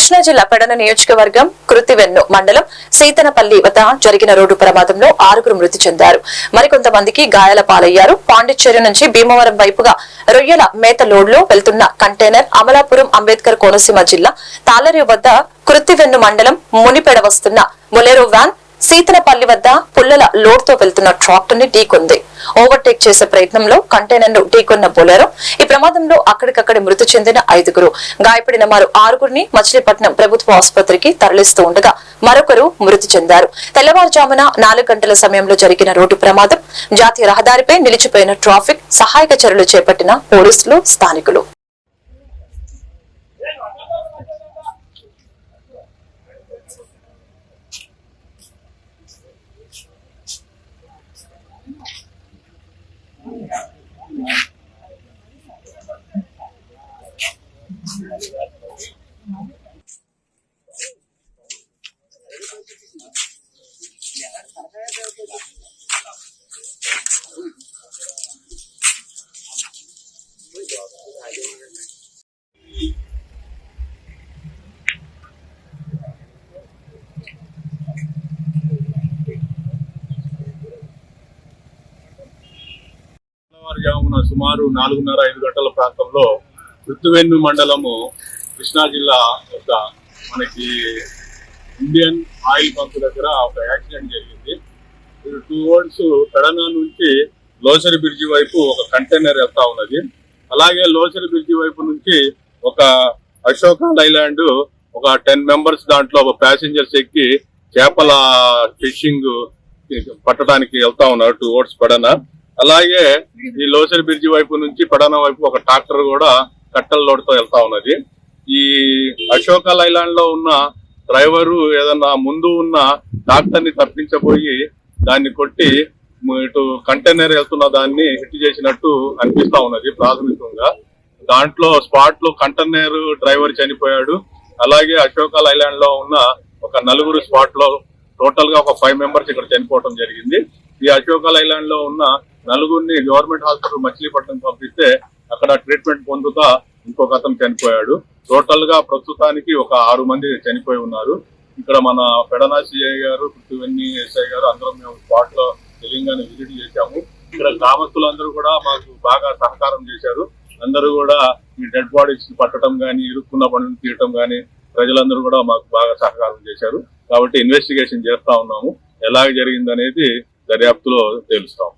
కృష్ణా జిల్లా పెడన నియోజకవర్గం కృతివెన్ను మండలం సీతనపల్లి వద్ద జరిగిన రోడ్డు ప్రమాదంలో 6 మృతి చెందారు. మరికొంతమందికి గాయాల పాలయ్యారు. పాండిచ్చేరి నుంచి భీమవరం వైపుగా రొయ్యల మేత లోడ్లో వెళ్తున్న కంటైనర్ అమలాపురం అంబేద్కర్ కోనసీమ జిల్లా తాళరి వద్ద కృతివెన్ను మండలం మునిపెడ వస్తున్న బొలెరో వ్యాన్ సీతనపల్లి వద్ద పుల్లల లోడ్ తో వెళ్తున్న ట్రాక్టర్ ని ఢీకొంది. ఓవర్టేక్ చేసే ప్రయత్నంలో కంటైనర్ ను ఢీకొన్న బొలెరో ఈ ప్రమాదంలో అక్కడికక్కడే మృతి చెందిన 5, గాయపడిన మరో 6 మచిలీపట్నం ప్రభుత్వ ఆసుపత్రికి తరలిస్తూ ఉండగా మరొకరు మృతి చెందారు. తెల్లవారుజామున 4 గంటల సమయంలో జరిగిన రోడ్డు ప్రమాదం. జాతీయ రహదారిపై నిలిచిపోయిన ట్రాఫిక్ సహాయక చర్యలు చేపట్టిన పోలీసులు, స్థానికులు. సుమారు 4:30-5 గంటల ప్రాంతంలో కృతివెన్ను మండలము కృష్ణా జిల్లా వద్ద మనకి ఇండియన్ ఆయిల్ పంప్ దగ్గర ఒక యాక్సిడెంట్ జరిగింది. 2 రోడ్స్ పెడన నుంచి లోసరి బ్రిడ్జి వైపు ఒక కంటైనర్ వెళ్తా ఉన్నది. అలాగే లోసరి బ్రిడ్జి వైపు నుంచి ఒక అశోక లైలాండ్ ఒక 10 మెంబర్స్ దాంట్లో ప్యాసింజర్స్ ఎక్కి చేపల ఫిషింగ్ పట్టడానికి వెళ్తా ఉన్నారు 2 రోడ్స్ పెడన. అలాగే ఈ లోసరి బ్రిడ్జి వైపు నుంచి పెడన వైపు ఒక ట్రాక్టర్ కూడా కట్టెల లోడ్తో వెళ్తా ఉన్నది. ఈ అశోక లైలాండ్ లో ఉన్న డ్రైవరు ఏదన్నా ముందు ఉన్న ట్రాక్టర్ ని తప్పించబోయి దాన్ని కొట్టి ఇటు కంటైనర్ వెళ్తున్న దాన్ని హిట్ చేసినట్టు అనిపిస్తా ఉన్నది ప్రాథమికంగా. దాంట్లో స్పాట్ లో కంటైనర్ డ్రైవర్ చనిపోయాడు. అలాగే అశోక లైలాండ్ లో ఉన్న ఒక 4 స్పాట్ లో టోటల్ గా ఒక 5 మెంబర్స్ ఇక్కడ చనిపోవడం జరిగింది. ఈ అశోక లైలాండ్ లో ఉన్న 4 గవర్నమెంట్ హాస్పిటల్ మచిలీపట్నం పంపిస్తే అక్కడ ట్రీట్మెంట్ పొందుతా ఇంకొక అతను చనిపోయాడు. టోటల్ గా ప్రస్తుతానికి ఒక 6 మంది చనిపోయి ఉన్నారు. ఇక్కడ మన పెడన సిఐ గారు, కృతివెన్ను ఎస్ఐ గారు అందరం మేము స్పాట్ లో తెలంగాణ విజిట్ చేశాము. ఇక్కడ గ్రామస్తులందరూ కూడా మాకు బాగా సహకారం చేశారు. అందరూ కూడా ఈ డెడ్ బాడీస్ పట్టడం గానీ, ఇరుక్కున్న పనులు తీయటం గానీ ప్రజలందరూ కూడా మాకు బాగా సహకారం చేశారు. కాబట్టి ఇన్వెస్టిగేషన్ చేస్తా ఉన్నాము. ఎలాగ జరిగిందనేది దర్యాప్తులో తెలుస్తాం.